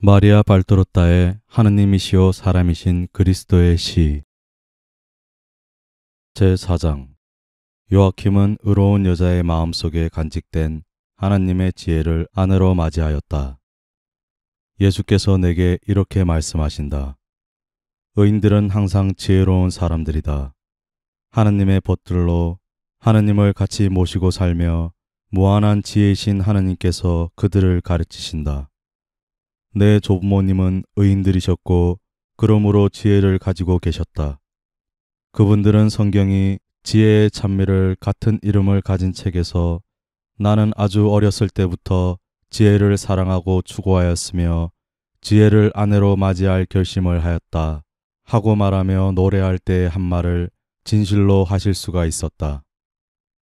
마리아 발도로타의 하느님이시오 사람이신 그리스도의 시 제4장. 요아킴은 의로운 여자의 마음속에 간직된 하나님의 지혜를 아내로 맞이하였다. 예수께서 내게 이렇게 말씀하신다. 의인들은 항상 지혜로운 사람들이다. 하나님의 벗들로 하나님을 같이 모시고 살며 무한한 지혜이신 하나님께서 그들을 가르치신다. 내 조부모님은 의인들이셨고 그러므로 지혜를 가지고 계셨다. 그분들은 성경이 지혜의 찬미를 같은 이름을 가진 책에서 나는 아주 어렸을 때부터 지혜를 사랑하고 추구하였으며 지혜를 아내로 맞이할 결심을 하였다 하고 말하며 노래할 때의 한 말을 진실로 하실 수가 있었다.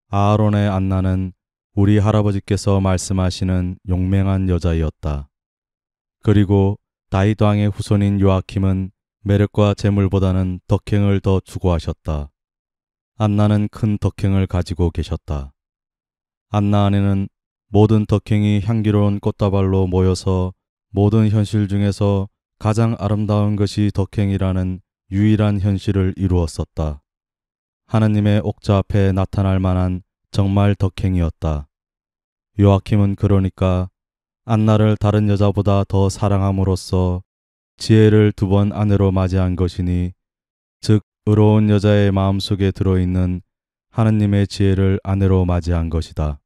아하론의 안나는 우리 할아버지께서 말씀하시는 용맹한 여자이었다. 그리고 다윗 왕의 후손인 요아킴은 매력과 재물보다는 덕행을 더 추구하셨다. 안나는 큰 덕행을 가지고 계셨다. 안나 안에는 모든 덕행이 향기로운 꽃다발로 모여서 모든 현실 중에서 가장 아름다운 것이 덕행이라는 유일한 현실을 이루었었다. 하나님의 옥자 앞에 나타날 만한 정말 덕행이었다. 요아킴은 그러니까 안나를 다른 여자보다 더 사랑함으로써 지혜를 2번 아내로 맞이한 것이니, 즉 의로운 여자의 마음속에 들어있는 하느님의 지혜를 아내로 맞이한 것이다.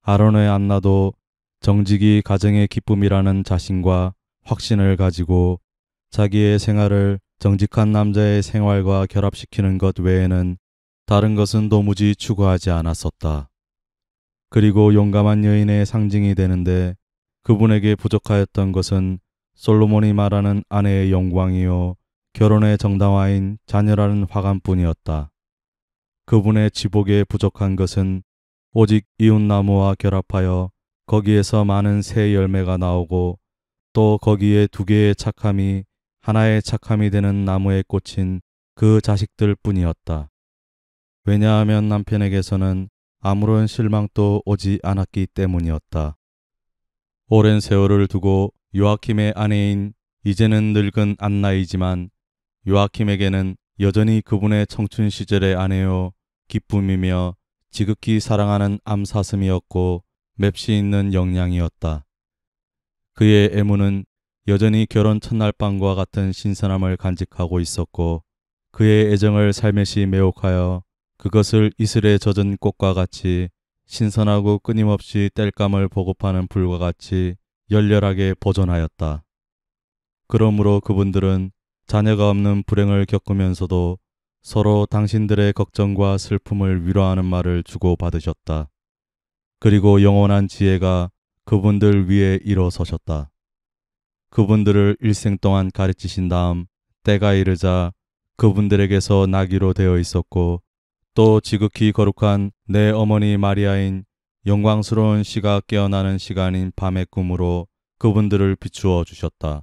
아론의 안나도 정직이 가정의 기쁨이라는 자신과 확신을 가지고 자기의 생활을 정직한 남자의 생활과 결합시키는 것 외에는 다른 것은 도무지 추구하지 않았었다. 그리고 용감한 여인의 상징이 되는데 그분에게 부족하였던 것은 솔로몬이 말하는 아내의 영광이요 결혼의 정당화인 자녀라는 화관뿐이었다. 그분의 지복에 부족한 것은 오직 이웃나무와 결합하여 거기에서 많은 새 열매가 나오고 또 거기에 2개의 착함이 하나의 착함이 되는 나무에 꽂힌 그 자식들 뿐이었다. 왜냐하면 남편에게서는 아무런 실망도 오지 않았기 때문이었다. 오랜 세월을 두고 요아킴의 아내인 이제는 늙은 안나이지만 요아킴에게는 여전히 그분의 청춘 시절의 아내요 기쁨이며 지극히 사랑하는 암사슴이었고 맵시 있는 영양이었다. 그의 애무는 여전히 결혼 첫날 밤과 같은 신선함을 간직하고 있었고 그의 애정을 살며시 매혹하여 그것을 이슬에 젖은 꽃과 같이 신선하고 끊임없이 땔감을 보급하는 불과 같이 열렬하게 보존하였다. 그러므로 그분들은 자녀가 없는 불행을 겪으면서도 서로 당신들의 걱정과 슬픔을 위로하는 말을 주고받으셨다. 그리고 영원한 지혜가 그분들 위에 일어서셨다. 그분들을 일생 동안 가르치신 다음 때가 이르자 그분들에게서 나기로 되어 있었고 또 지극히 거룩한 내 어머니 마리아인 영광스러운 시가 깨어나는 시간인 밤의 꿈으로 그분들을 비추어 주셨다.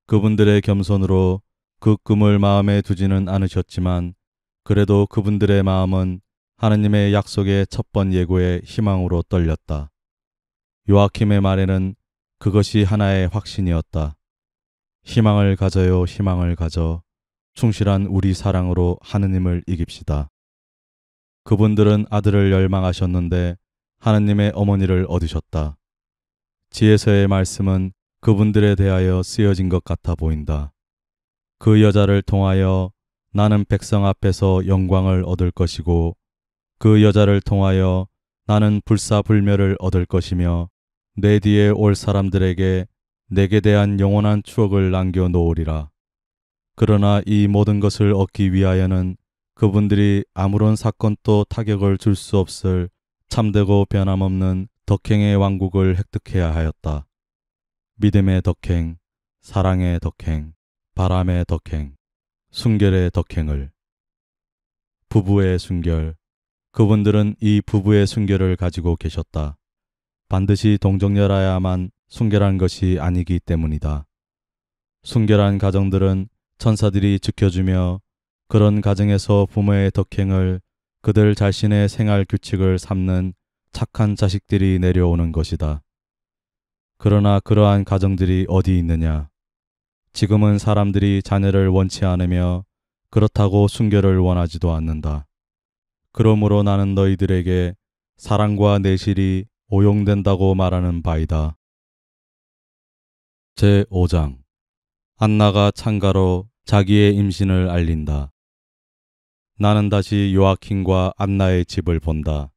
그분들의 겸손으로 그 꿈을 마음에 두지는 않으셨지만 그래도 그분들의 마음은 하느님의 약속의 첫 번 예고의 희망으로 떨렸다. 요아킴의 말에는 그것이 하나의 확신이었다. 희망을 가져요, 희망을 가져. 충실한 우리 사랑으로 하느님을 이깁시다. 그분들은 아들을 열망하셨는데 하느님의 어머니를 얻으셨다. 지혜서의 말씀은 그분들에 대하여 쓰여진 것 같아 보인다. 그 여자를 통하여 나는 백성 앞에서 영광을 얻을 것이고 그 여자를 통하여 나는 불사불멸을 얻을 것이며 내 뒤에 올 사람들에게 내게 대한 영원한 추억을 남겨놓으리라. 그러나 이 모든 것을 얻기 위하여는 그분들이 아무런 사건도 타격을 줄 수 없을 참되고 변함없는 덕행의 왕국을 획득해야 하였다. 믿음의 덕행, 사랑의 덕행, 바람의 덕행, 순결의 덕행을. 부부의 순결. 그분들은 이 부부의 순결을 가지고 계셨다. 반드시 동정녀라야만 순결한 것이 아니기 때문이다. 순결한 가정들은 천사들이 지켜주며 그런 가정에서 부모의 덕행을 그들 자신의 생활 규칙을 삼는 착한 자식들이 내려오는 것이다. 그러나 그러한 가정들이 어디 있느냐? 지금은 사람들이 자녀를 원치 않으며 그렇다고 순결을 원하지도 않는다. 그러므로 나는 너희들에게 사랑과 내실이 오용된다고 말하는 바이다. 제5장 안나가 창가로 자기의 임신을 알린다. 나는 다시 요아킨과 안나의 집을 본다.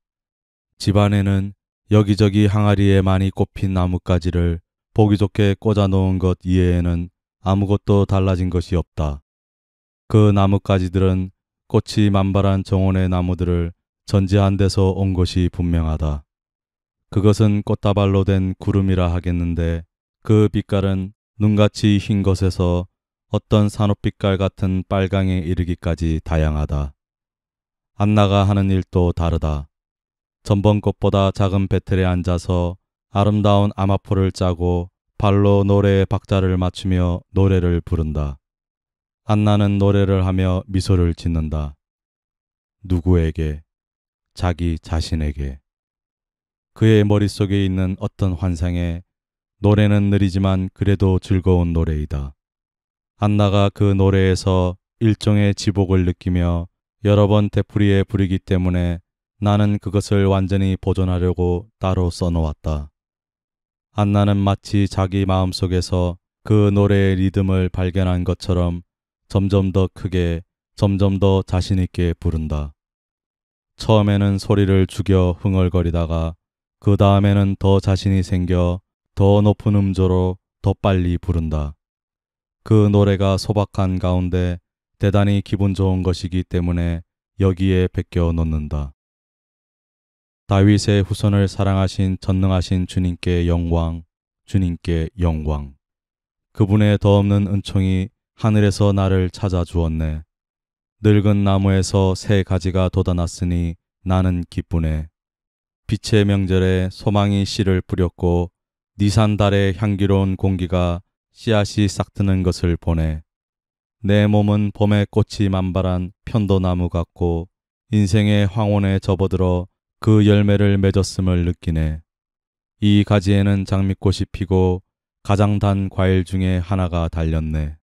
집 안에는 여기저기 항아리에 많이 꼽힌 나뭇가지를 보기 좋게 꽂아 놓은 것 이외에는 아무것도 달라진 것이 없다. 그 나뭇가지들은 꽃이 만발한 정원의 나무들을 전지한 데서 온 것이 분명하다. 그것은 꽃다발로 된 구름이라 하겠는데 그 빛깔은 눈같이 흰 것에서 어떤 산호빛깔 같은 빨강에 이르기까지 다양하다. 안나가 하는 일도 다르다. 전번 것보다 작은 배틀에 앉아서 아름다운 아마포를 짜고 발로 노래의 박자를 맞추며 노래를 부른다. 안나는 노래를 하며 미소를 짓는다. 누구에게? 자기 자신에게. 그의 머릿속에 있는 어떤 환상에 노래는 느리지만 그래도 즐거운 노래이다. 안나가 그 노래에서 일종의 지복을 느끼며 여러 번 되풀이해 부르기 때문에 나는 그것을 완전히 보존하려고 따로 써놓았다. 안나는 마치 자기 마음속에서 그 노래의 리듬을 발견한 것처럼 점점 더 크게, 점점 더 자신있게 부른다. 처음에는 소리를 죽여 흥얼거리다가 그 다음에는 더 자신이 생겨 더 높은 음조로 더 빨리 부른다. 그 노래가 소박한 가운데 대단히 기분 좋은 것이기 때문에 여기에 베껴 놓는다. 다윗의 후손을 사랑하신 전능하신 주님께 영광, 주님께 영광. 그분의 더없는 은총이 하늘에서 나를 찾아주었네. 늙은 나무에서 새 가지가 돋아났으니 나는 기쁘네. 빛의 명절에 소망이 씨를 뿌렸고 니산달의 향기로운 공기가 씨앗이 싹트는 것을 보네. 내 몸은 봄의 꽃이 만발한 편도나무 같고 인생의 황혼에 접어들어 그 열매를 맺었음을 느끼네. 이 가지에는 장미꽃이 피고 가장 단 과일 중에 하나가 달렸네.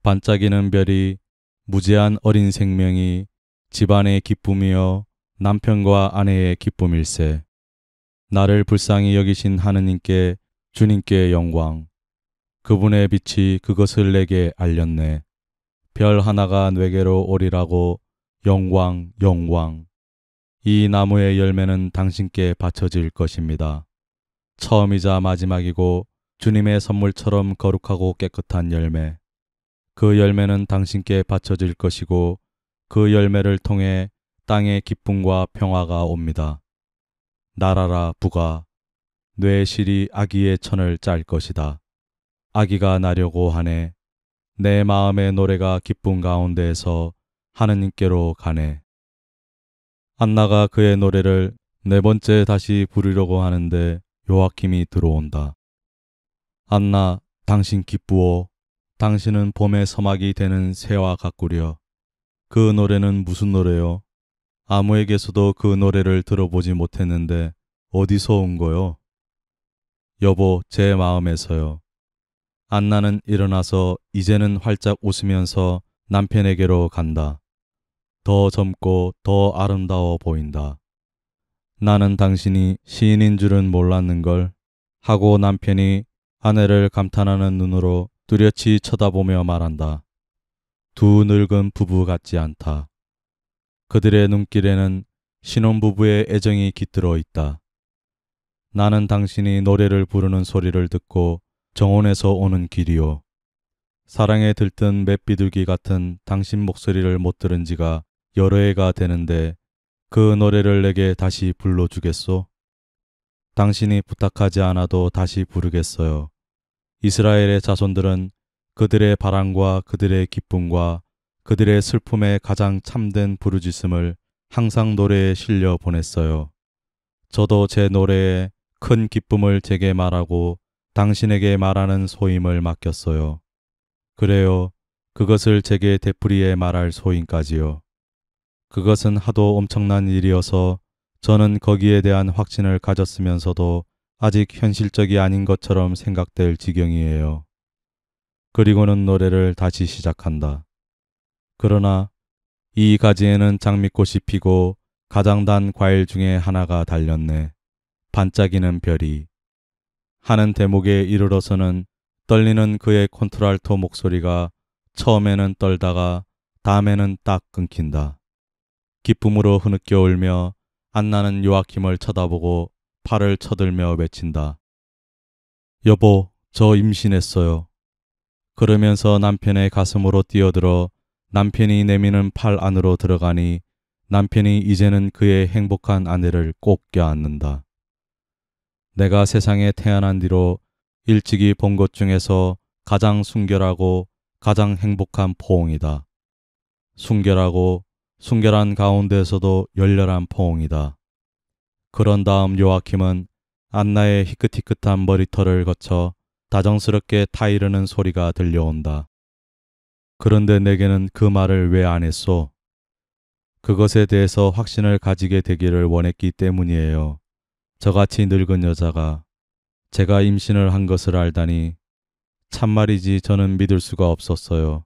반짝이는 별이 무제한 어린 생명이 집안의 기쁨이요 남편과 아내의 기쁨일세. 나를 불쌍히 여기신 하느님께 주님께 영광. 그분의 빛이 그것을 내게 알렸네. 별 하나가 뇌게로 오리라고 영광 영광. 이 나무의 열매는 당신께 바쳐질 것입니다. 처음이자 마지막이고 주님의 선물처럼 거룩하고 깨끗한 열매. 그 열매는 당신께 바쳐질 것이고 그 열매를 통해 땅에 기쁨과 평화가 옵니다. 날아라 부가 뇌 실이 아기의 천을 짤 것이다. 아기가 나려고 하네. 내 마음의 노래가 기쁨 가운데에서 하느님께로 가네. 안나가 그의 노래를 네 번째 다시 부르려고 하는데 요아킴이 들어온다. 안나, 당신 기쁘오. 당신은 봄의 서막이 되는 새와 같구려. 그 노래는 무슨 노래요? 아무에게서도 그 노래를 들어보지 못했는데 어디서 온 거요? 여보, 제 마음에서요. 안나는 일어나서 이제는 활짝 웃으면서 남편에게로 간다. 더 젊고 더 아름다워 보인다. 나는 당신이 시인인 줄은 몰랐는걸 하고 남편이 아내를 감탄하는 눈으로 뚜렷이 쳐다보며 말한다. 두 늙은 부부 같지 않다. 그들의 눈길에는 신혼부부의 애정이 깃들어 있다. 나는 당신이 노래를 부르는 소리를 듣고 정원에서 오는 길이요. 사랑에 들뜬 맷비둘기 같은 당신 목소리를 못 들은 지가 여러 해가 되는데 그 노래를 내게 다시 불러주겠소? 당신이 부탁하지 않아도 다시 부르겠어요. 이스라엘의 자손들은 그들의 바람과 그들의 기쁨과 그들의 슬픔에 가장 참된 부르짖음을 항상 노래에 실려 보냈어요. 저도 제 노래에 큰 기쁨을 제게 말하고 당신에게 말하는 소임을 맡겼어요. 그래요. 그것을 제게 되풀이해 말할 소임까지요. 그것은 하도 엄청난 일이어서 저는 거기에 대한 확신을 가졌으면서도 아직 현실적이 아닌 것처럼 생각될 지경이에요. 그리고는 노래를 다시 시작한다. 그러나 이 가지에는 장미꽃이 피고 가장 단 과일 중에 하나가 달렸네. 반짝이는 별이. 하는 대목에 이르러서는 떨리는 그의 콘트랄토 목소리가 처음에는 떨다가 다음에는 딱 끊긴다. 기쁨으로 흐느껴 울며 안나는 요아킴을 쳐다보고 팔을 쳐들며 외친다. 여보, 저 임신했어요. 그러면서 남편의 가슴으로 뛰어들어 남편이 내미는 팔 안으로 들어가니 남편이 이제는 그의 행복한 아내를 꼭 껴안는다. 내가 세상에 태어난 뒤로 일찍이 본 것 중에서 가장 순결하고 가장 행복한 포옹이다. 순결한 가운데서도 열렬한 포옹이다. 그런 다음 요아킴은 안나의 희끗희끗한 머리털을 거쳐 다정스럽게 타이르는 소리가 들려온다. 그런데 내게는 그 말을 왜 안 했소? 그것에 대해서 확신을 가지게 되기를 원했기 때문이에요. 저같이 늙은 여자가 제가 임신을 한 것을 알다니 참말이지 저는 믿을 수가 없었어요.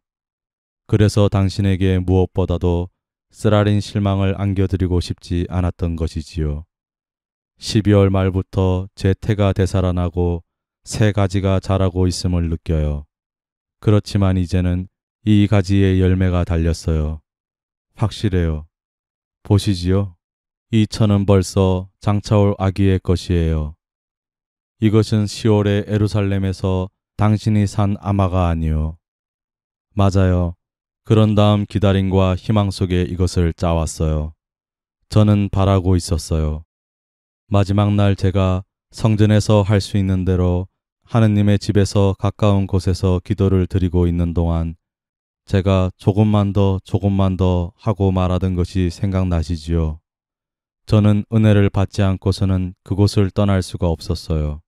그래서 당신에게 무엇보다도 쓰라린 실망을 안겨드리고 싶지 않았던 것이지요. 12월 말부터 제 태가 되살아나고 새 가지가 자라고 있음을 느껴요. 그렇지만 이제는 이 가지에 열매가 달렸어요. 확실해요. 보시지요. 이 천은 벌써 장차올 아기의 것이에요. 이것은 10월에 에루살렘에서 당신이 산 아마가 아니요. 맞아요. 그런 다음 기다림과 희망 속에 이것을 짜왔어요. 저는 바라고 있었어요. 마지막 날 제가 성전에서 할 수 있는 대로 하느님의 집에서 가까운 곳에서 기도를 드리고 있는 동안 제가 조금만 더 하고 말하던 것이 생각나시지요. 저는 은혜를 받지 않고서는 그곳을 떠날 수가 없었어요.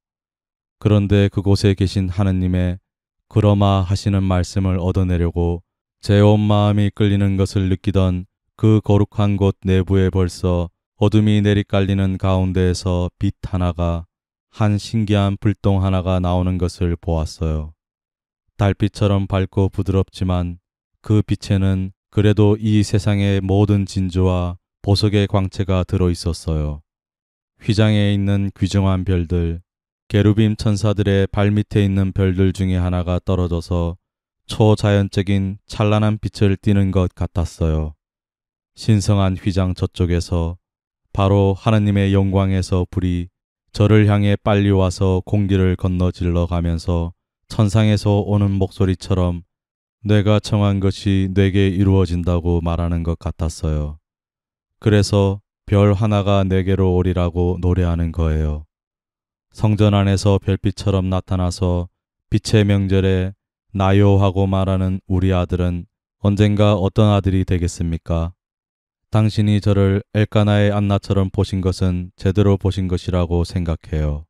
그런데 그곳에 계신 하느님의 그러마 하시는 말씀을 얻어내려고 제 온 마음이 끌리는 것을 느끼던 그 거룩한 곳 내부에 벌써 어둠이 내리깔리는 가운데에서 빛 하나가 한 신기한 불똥 하나가 나오는 것을 보았어요. 달빛처럼 밝고 부드럽지만 그 빛에는 그래도 이 세상의 모든 진주와 보석의 광채가 들어 있었어요. 휘장에 있는 귀중한 별들, 게르빔 천사들의 발밑에 있는 별들 중에 하나가 떨어져서 초자연적인 찬란한 빛을 띠는 것 같았어요. 신성한 휘장 저쪽에서 바로 하나님의 영광에서 불이 저를 향해 빨리 와서 공기를 건너질러 가면서 천상에서 오는 목소리처럼 내가 청한 것이 내게 이루어진다고 말하는 것 같았어요. 그래서 별 하나가 내게로 오리라고 노래하는 거예요. 성전 안에서 별빛처럼 나타나서 빛의 명절에 나요 하고 말하는 우리 아들은 언젠가 어떤 아들이 되겠습니까? 당신이 저를 엘까나의 안나처럼 보신 것은 제대로 보신 것이라고 생각해요.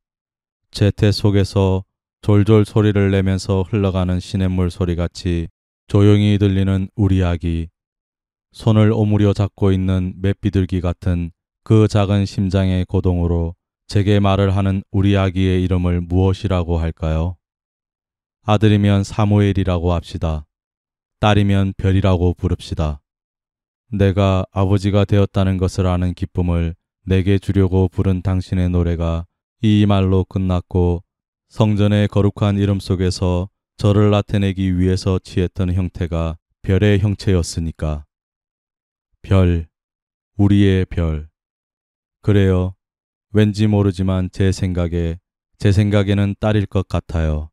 제 태 속에서 졸졸 소리를 내면서 흘러가는 시냇물 소리같이 조용히 들리는 우리 아기, 손을 오므려 잡고 있는 맷비둘기 같은 그 작은 심장의 고동으로 제게 말을 하는 우리 아기의 이름을 무엇이라고 할까요? 아들이면 사무엘이라고 합시다. 딸이면 별이라고 부릅시다. 내가 아버지가 되었다는 것을 아는 기쁨을 내게 주려고 부른 당신의 노래가 이 말로 끝났고 성전의 거룩한 이름 속에서 저를 나타내기 위해서 취했던 형태가 별의 형체였으니까. 별, 우리의 별. 그래요. 왠지 모르지만 제 생각에는 딸일 것 같아요.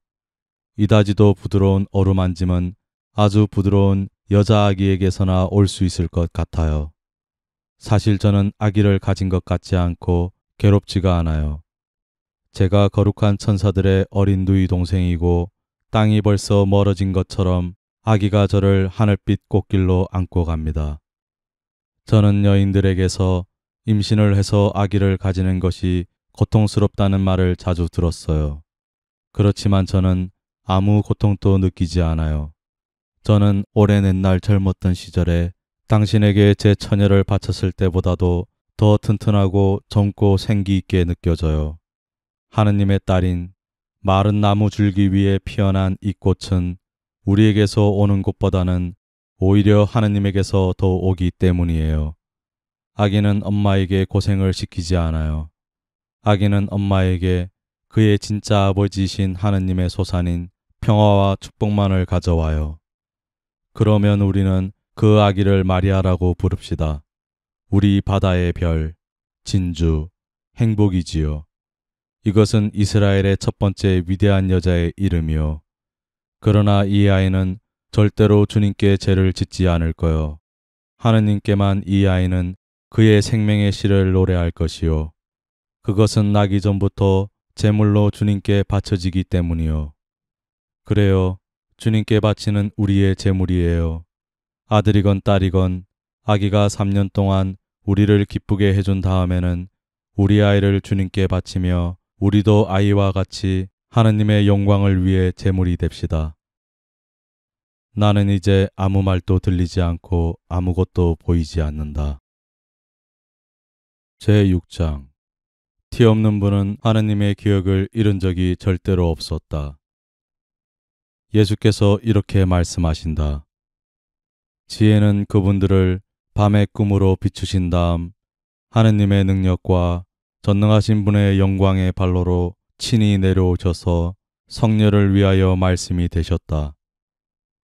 이다지도 부드러운 어루만짐은 아주 부드러운 여자 아기에게서나 올 수 있을 것 같아요. 사실 저는 아기를 가진 것 같지 않고 괴롭지가 않아요. 제가 거룩한 천사들의 어린 누이 동생이고 땅이 벌써 멀어진 것처럼 아기가 저를 하늘빛 꽃길로 안고 갑니다. 저는 여인들에게서 임신을 해서 아기를 가지는 것이 고통스럽다는 말을 자주 들었어요. 그렇지만 저는 아무 고통도 느끼지 않아요. 저는 오랜 옛날 젊었던 시절에 당신에게 제 처녀를 바쳤을 때보다도 더 튼튼하고 젊고 생기 있게 느껴져요. 하느님의 딸인 마른 나무 줄기 위에 피어난 이 꽃은 우리에게서 오는 것보다는 오히려 하느님에게서 더 오기 때문이에요. 아기는 엄마에게 고생을 시키지 않아요. 아기는 엄마에게 그의 진짜 아버지이신 하느님의 소산인 평화와 축복만을 가져와요. 그러면 우리는 그 아기를 마리아라고 부릅시다. 우리 바다의 별, 진주, 행복이지요. 이것은 이스라엘의 첫 번째 위대한 여자의 이름이요. 그러나 이 아이는 절대로 주님께 죄를 짓지 않을 거요. 하느님께만 이 아이는 그의 생명의 씨를 노래할 것이요. 그것은 나기 전부터 제물로 주님께 바쳐지기 때문이요. 그래요. 주님께 바치는 우리의 제물이에요. 아들이건 딸이건 아기가 3년 동안 우리를 기쁘게 해준 다음에는 우리 아이를 주님께 바치며 우리도 아이와 같이 하느님의 영광을 위해 제물이 됩시다. 나는 이제 아무 말도 들리지 않고 아무것도 보이지 않는다. 제6장 티 없는 분은 하느님의 기억을 잃은 적이 절대로 없었다. 예수께서 이렇게 말씀하신다. 지혜는 그분들을 밤의 꿈으로 비추신 다음 하느님의 능력과 전능하신 분의 영광의 발로로 친히 내려오셔서 성녀를 위하여 말씀이 되셨다.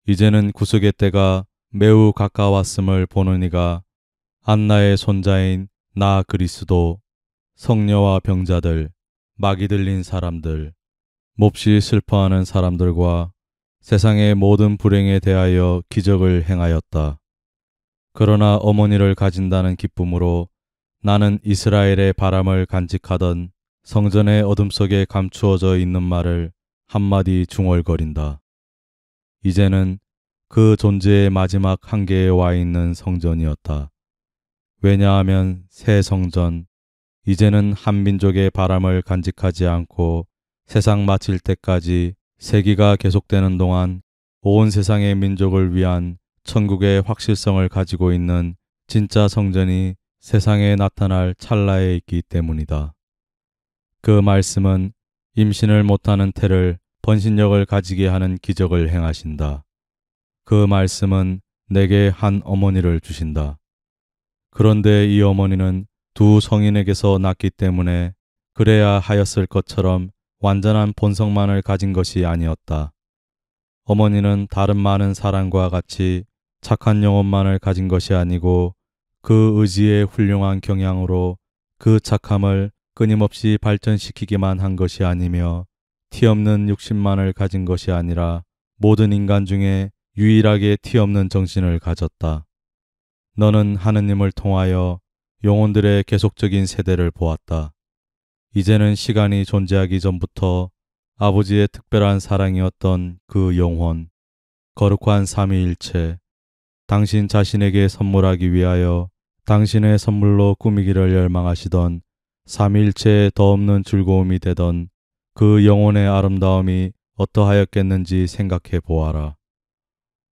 이제는 구속의 때가 매우 가까웠음을 보는 이가 안나의 손자인 나 그리스도, 성녀와 병자들, 마귀 들린 사람들, 몹시 슬퍼하는 사람들과 세상의 모든 불행에 대하여 기적을 행하였다. 그러나 어머니를 가진다는 기쁨으로 나는 이스라엘의 바람을 간직하던 성전의 어둠 속에 감추어져 있는 말을 한마디 중얼거린다. 이제는 그 존재의 마지막 한계에 와 있는 성전이었다. 왜냐하면 새 성전, 이제는 한 민족의 바람을 간직하지 않고 세상 마칠 때까지 세기가 계속되는 동안 온 세상의 민족을 위한 천국의 확실성을 가지고 있는 진짜 성전이 세상에 나타날 찰나에 있기 때문이다. 그 말씀은 임신을 못하는 태를 번신력을 가지게 하는 기적을 행하신다. 그 말씀은 내게 한 어머니를 주신다. 그런데 이 어머니는 두 성인에게서 낳기 때문에 그래야 하였을 것처럼 완전한 본성만을 가진 것이 아니었다. 어머니는 다른 많은 사람과 같이 착한 영혼만을 가진 것이 아니고 그 의지의 훌륭한 경향으로 그 착함을 끊임없이 발전시키기만 한 것이 아니며 티 없는 육신만을 가진 것이 아니라 모든 인간 중에 유일하게 티 없는 정신을 가졌다. 너는 하느님을 통하여 영혼들의 계속적인 세대를 보았다. 이제는 시간이 존재하기 전부터 아버지의 특별한 사랑이었던 그 영혼, 거룩한 삼위일체, 당신 자신에게 선물하기 위하여 당신의 선물로 꾸미기를 열망하시던 삼위일체의 더없는 즐거움이 되던 그 영혼의 아름다움이 어떠하였겠는지 생각해 보아라.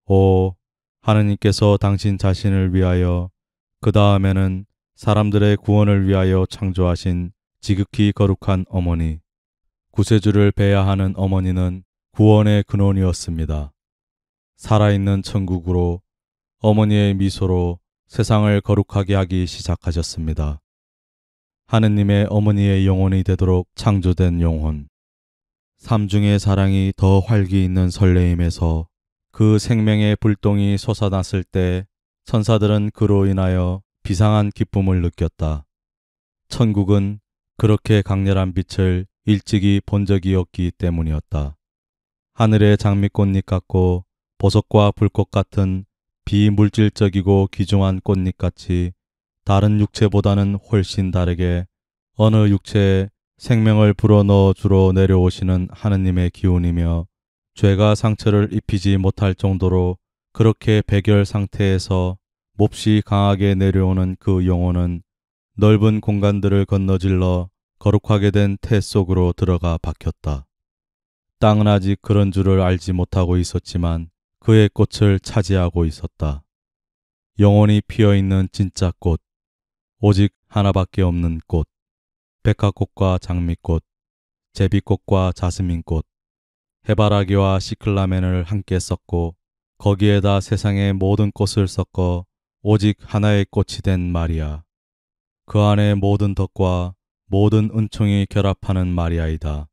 오, 하느님께서 당신 자신을 위하여 그 다음에는 사람들의 구원을 위하여 창조하신 지극히 거룩한 어머니, 구세주를 뵈야 하는 어머니는 구원의 근원이었습니다. 살아있는 천국으로 어머니의 미소로 세상을 거룩하게 하기 시작하셨습니다. 하느님의 어머니의 영혼이 되도록 창조된 영혼. 삼중의 사랑이 더 활기 있는 설레임에서 그 생명의 불똥이 솟아났을 때 천사들은 그로 인하여 비상한 기쁨을 느꼈다. 천국은 그렇게 강렬한 빛을 일찍이 본 적이 없기 때문이었다. 하늘의 장미꽃잎 같고 보석과 불꽃 같은 비물질적이고 귀중한 꽃잎같이 다른 육체보다는 훨씬 다르게 어느 육체에 생명을 불어넣어 주러 내려오시는 하느님의 기운이며 죄가 상처를 입히지 못할 정도로 그렇게 백열 상태에서 몹시 강하게 내려오는 그 영혼은 넓은 공간들을 건너질러 거룩하게 된 태 속으로 들어가 박혔다. 땅은 아직 그런 줄을 알지 못하고 있었지만 그의 꽃을 차지하고 있었다. 영혼이 피어있는 진짜 꽃, 오직 하나밖에 없는 꽃, 백화꽃과 장미꽃, 제비꽃과 자스민꽃, 해바라기와 시클라멘을 함께 섞고 거기에다 세상의 모든 꽃을 섞어 오직 하나의 꽃이 된 마리아. 그 안에 모든 덕과 모든 은총이 결합하는 마리아이다.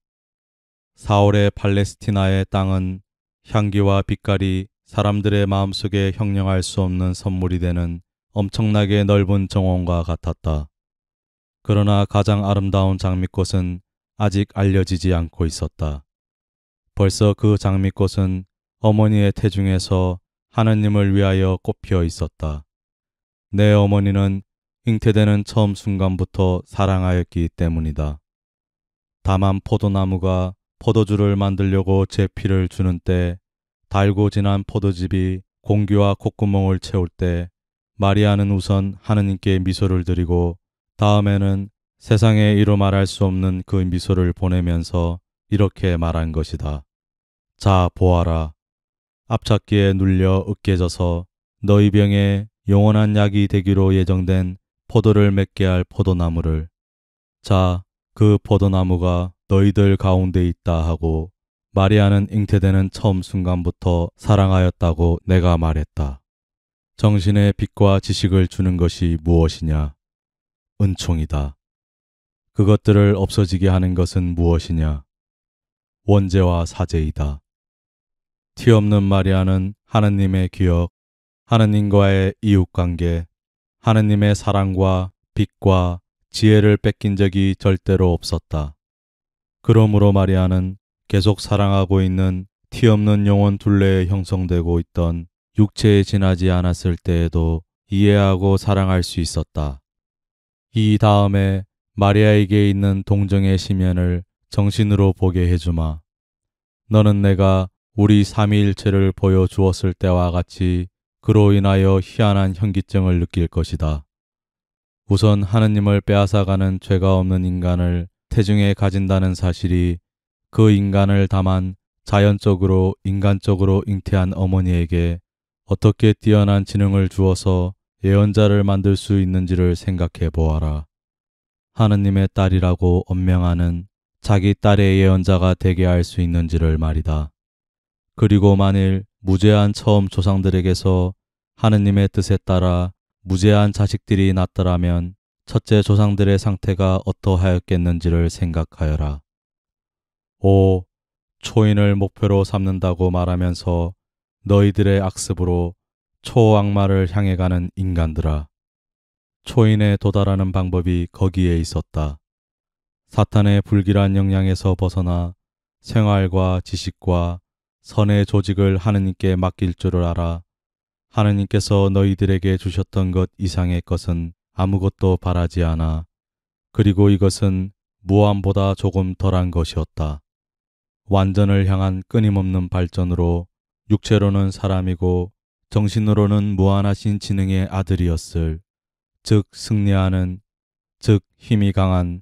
4월의 팔레스티나의 땅은 향기와 빛깔이 사람들의 마음속에 형용할 수 없는 선물이 되는 엄청나게 넓은 정원과 같았다. 그러나 가장 아름다운 장미꽃은 아직 알려지지 않고 있었다. 벌써 그 장미꽃은 어머니의 태중에서 하느님을 위하여 꽃피어 있었다. 내 어머니는 잉태되는 처음 순간부터 사랑하였기 때문이다. 다만 포도나무가 포도주를 만들려고 제 피를 주는 때, 달고 진한 포도즙이 공기와 콧구멍을 채울 때 마리아는 우선 하느님께 미소를 드리고 다음에는 세상에 이루 말할 수 없는 그 미소를 보내면서 이렇게 말한 것이다. 자, 보아라. 앞찾기에 눌려 으깨져서 너희 병에 영원한 약이 되기로 예정된 포도를 맺게 할 포도나무를. 자, 그 포도나무가 너희들 가운데 있다 하고 마리아는 잉태되는 처음 순간부터 사랑하였다고 내가 말했다. 정신의 빛과 지식을 주는 것이 무엇이냐? 은총이다. 그것들을 없어지게 하는 것은 무엇이냐? 원죄와 사죄이다. 티 없는 마리아는 하느님의 기억, 하느님과의 이웃관계, 하느님의 사랑과 빛과 지혜를 뺏긴 적이 절대로 없었다. 그러므로 마리아는 계속 사랑하고 있는 티 없는 영혼 둘레에 형성되고 있던 육체에 지나지 않았을 때에도 이해하고 사랑할 수 있었다. 이 다음에 마리아에게 있는 동정의 심연을 정신으로 보게 해주마. 너는 내가 우리 삼위일체를 보여주었을 때와 같이 그로 인하여 희한한 현기증을 느낄 것이다. 우선 하느님을 빼앗아가는 죄가 없는 인간을 태중에 가진다는 사실이 그 인간을 다만 자연적으로 인간적으로 잉태한 어머니에게 어떻게 뛰어난 지능을 주어서 예언자를 만들 수 있는지를 생각해 보아라. 하느님의 딸이라고 언명하는 자기 딸의 예언자가 되게 할 수 있는지를 말이다. 그리고 만일 무죄한 처음 조상들에게서 하느님의 뜻에 따라 무죄한 자식들이 났더라면 첫째 조상들의 상태가 어떠하였겠는지를 생각하여라. 오, 초인을 목표로 삼는다고 말하면서 너희들의 악습으로 초악마를 향해 가는 인간들아. 초인에 도달하는 방법이 거기에 있었다. 사탄의 불길한 영향에서 벗어나 생활과 지식과 선의 조직을 하느님께 맡길 줄을 알아. 하느님께서 너희들에게 주셨던 것 이상의 것은 아무것도 바라지 않아. 그리고 이것은 무함보다 조금 덜한 것이었다. 완전을 향한 끊임없는 발전으로 육체로는 사람이고 정신으로는 무한하신 지능의 아들이었을, 즉 승리하는, 즉 힘이 강한,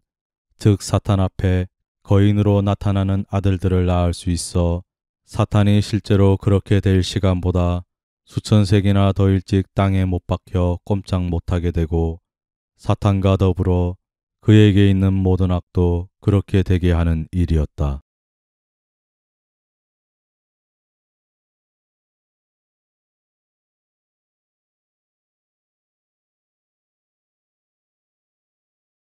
즉 사탄 앞에 거인으로 나타나는 아들들을 낳을 수 있어 사탄이 실제로 그렇게 될 시간보다 수천 세기나 더 일찍 땅에 못 박혀 꼼짝 못하게 되고 사탄과 더불어 그에게 있는 모든 악도 그렇게 되게 하는 일이었다.